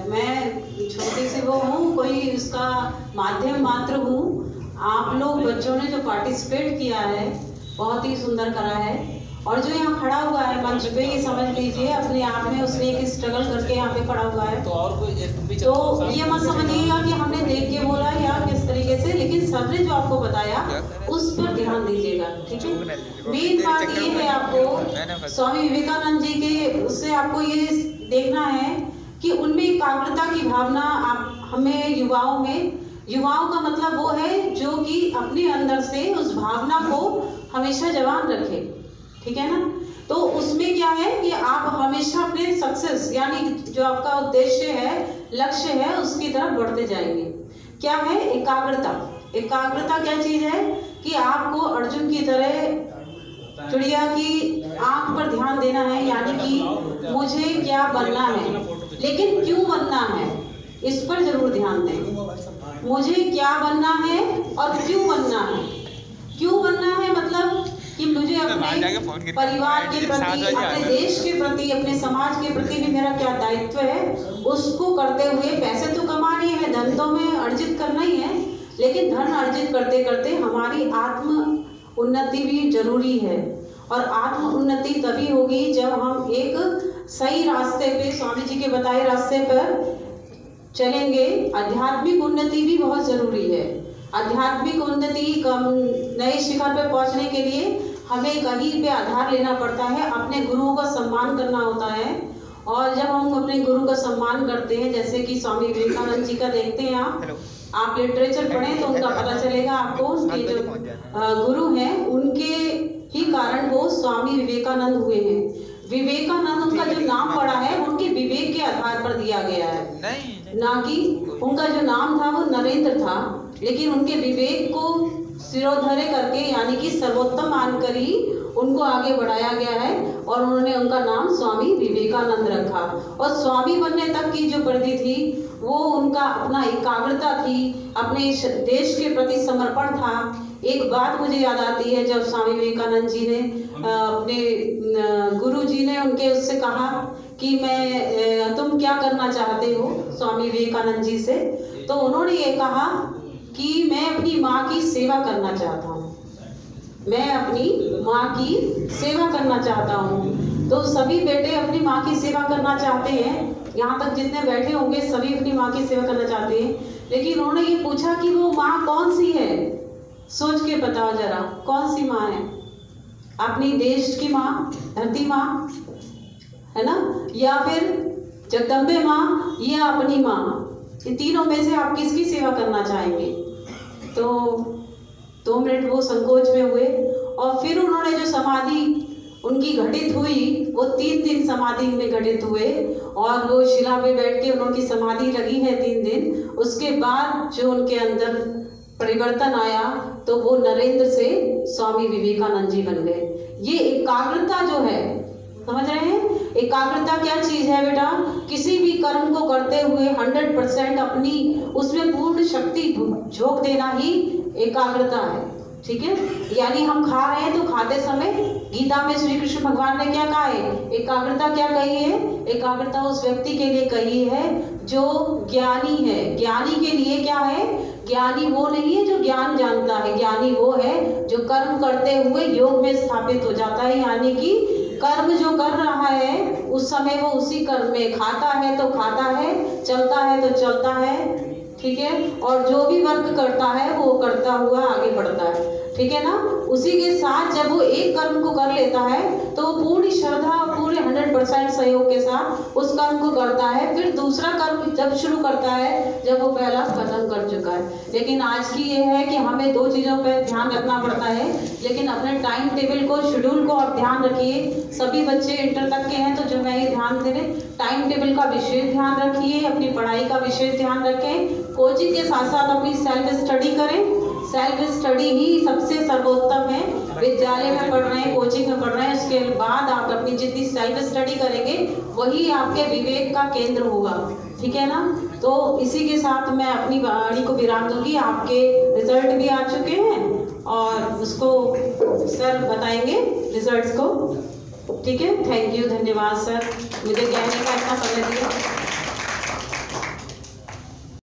मैं छोटी सी वो हूँ, कोई उसका माध्यम मात्र हूँ। आप लोग बच्चों ने जो पार्टिसिपेट किया है बहुत ही सुंदर करा है। और जो यहाँ खड़ा हुआ है मंच पे, ये समझ लीजिए अपने आप में उसने एक स्ट्रगल करके यहाँ पे खड़ा हुआ है। तो ये मत समझिएगा कि हमने देख के बोला या किस तरीके से, लेकिन सर ने जो आपको बताया उस पर ध्यान दीजिएगा, ठीक है। मेन बात ये है, आपको स्वामी विवेकानंद जी के उससे आपको ये देखना है कि उनमें एकाग्रता की भावना आप हमें युवाओं का मतलब वो है जो कि अपने अंदर से उस भावना को हमेशा जवान रखे, ठीक है ना। तो उसमें क्या है कि आप हमेशा अपने सक्सेस यानी जो आपका उद्देश्य है, लक्ष्य है, उसकी तरफ बढ़ते जाएंगे। क्या है एकाग्रता? एकाग्रता क्या चीज है कि आपको अर्जुन की तरह चिड़िया की आंख पर ध्यान देना है, यानी कि मुझे क्या बनना है, लेकिन क्यों बनना है इस पर जरूर ध्यान दें। मुझे क्या बनना है और क्यों बनना है। क्यों बनना है मतलब कि मुझे अपने परिवार के प्रति, अपने देश के प्रति, अपने समाज के प्रति भी मेरा क्या दायित्व है, उसको करते हुए पैसे तो कमाने हैं, धन तो में अर्जित करना ही है, लेकिन धन अर्जित करते करते हमारी आत्म उन्नति भी जरूरी है। और आत्म उन्नति तभी होगी जब हम एक सही रास्ते पे, स्वामी जी के बताए रास्ते पर चलेंगे। आध्यात्मिक उन्नति भी बहुत जरूरी है। आध्यात्मिक उन्नति कम नए शिखर पे पहुंचने के लिए हमें कहीं पे आधार लेना पड़ता है, अपने गुरुओं का सम्मान करना होता है। और जब हम अपने गुरु का सम्मान करते हैं, जैसे कि स्वामी विवेकानंद जी का देखते हैं, आप लिटरेचर पढ़ें तो उनका पता चलेगा आपको। उनके जो गुरु हैं उनके ही कारण वो स्वामी विवेकानंद हुए हैं। विवेकानंद उनका जो नाम पड़ा है उनके विवेक के आधार पर दिया गया है, ना कि उनका जो नाम था वो नरेंद्र था, लेकिन उनके विवेक को सिरोधरे करके यानी कि सर्वोत्तम मानकर ही उनको आगे बढ़ाया गया है और उन्होंने उनका नाम स्वामी विवेकानंद रखा। और स्वामी बनने तक की जो परिधि थी वो उनका अपना एकाग्रता थी, अपने देश के प्रति समर्पण था। एक बात मुझे याद आती है, जब स्वामी विवेकानंद जी ने अपने गुरु जी ने उनके उससे कहा कि तुम क्या करना चाहते हो स्वामी विवेकानंद जी से, तो उन्होंने ये कहा कि मैं अपनी माँ की सेवा करना चाहता हूँ, मैं अपनी माँ की सेवा करना चाहता हूँ। तो सभी बेटे अपनी माँ की सेवा करना चाहते हैं, यहाँ तक जितने बैठे होंगे सभी अपनी माँ की सेवा करना चाहते हैं, लेकिन उन्होंने ये पूछा कि वो माँ कौन सी है। सोच के बताओ जरा, कौन सी माँ है? अपनी देश की माँ, धरती माँ है ना, या फिर जगदम्बे माँ, या अपनी माँ। ये तीनों में से आप किसकी सेवा करना चाहेंगे? तो 2 मिनट वो संकोच में हुए और फिर उन्होंने जो समाधि उनकी घटित हुई वो 3 दिन समाधि में घटित हुए और वो शिला पे बैठ के उनकी समाधि लगी है 3 दिन। उसके बाद जो उनके अंदर परिवर्तन आया तो वो नरेंद्र से स्वामी विवेकानंद जी बन गए। ये एकाग्रता जो है, समझ रहे हैं? एकाग्रता क्या चीज है बेटा? किसी भी कर्म को करते हुए 100% अपनी उसमें पूर्ण शक्ति झोंक देना ही एकाग्रता है, ठीक है। यानी हम खा रहे हैं तो खाते समय गीता में श्री कृष्ण भगवान ने क्या कहा है? एकाग्रता क्या कही है? एकाग्रता उस व्यक्ति के लिए कही है जो ज्ञानी है। ज्ञानी के लिए क्या है? ज्ञानी वो नहीं है जो ज्ञान जानता है, ज्ञानी वो है जो कर्म करते हुए योग में स्थापित हो जाता है। यानी कि कर्म जो कर रहा है उस समय वो उसी कर्म में खाता है तो खाता है, चलता है तो चलता है, ठीक है। और जो भी वर्क करता है वो करता हुआ आगे बढ़ता है, ठीक है ना। उसी के साथ जब वो एक कर्म को कर लेता है तो पूरी श्रद्धा, पूरे 100% सहयोग के साथ उस कर्म को करता है। फिर दूसरा कर्म जब शुरू करता है जब वो पहला खत्म कर चुका है। लेकिन आज की ये है कि हमें 2 चीज़ों पर ध्यान रखना पड़ता है, लेकिन अपने टाइम टेबल को, शेड्यूल को आप ध्यान रखिए। सभी बच्चे इंटर तक के हैं तो जो मैं ये ध्यान दे रहे, टाइम टेबल का विशेष ध्यान रखिए, अपनी पढ़ाई का विशेष ध्यान रखें, कोचिंग के साथ साथ अपनी सेल्फ स्टडी करें। सेल्फ स्टडी ही सबसे सर्वोत्तम है। विद्यालय में पढ़ रहे हैं, कोचिंग में पढ़ रहे हैं, उसके बाद आप अपनी जितनी सेल्फ स्टडी करेंगे वही आपके विवेक का केंद्र होगा, ठीक है ना। तो इसी के साथ मैं अपनी वाणी को विराम दूंगी। आपके रिजल्ट भी आ चुके हैं और उसको सर बताएंगे रिजल्ट्स को, ठीक है। थैंक यू, धन्यवाद सर, मुझे कहने का इतना समय दिया।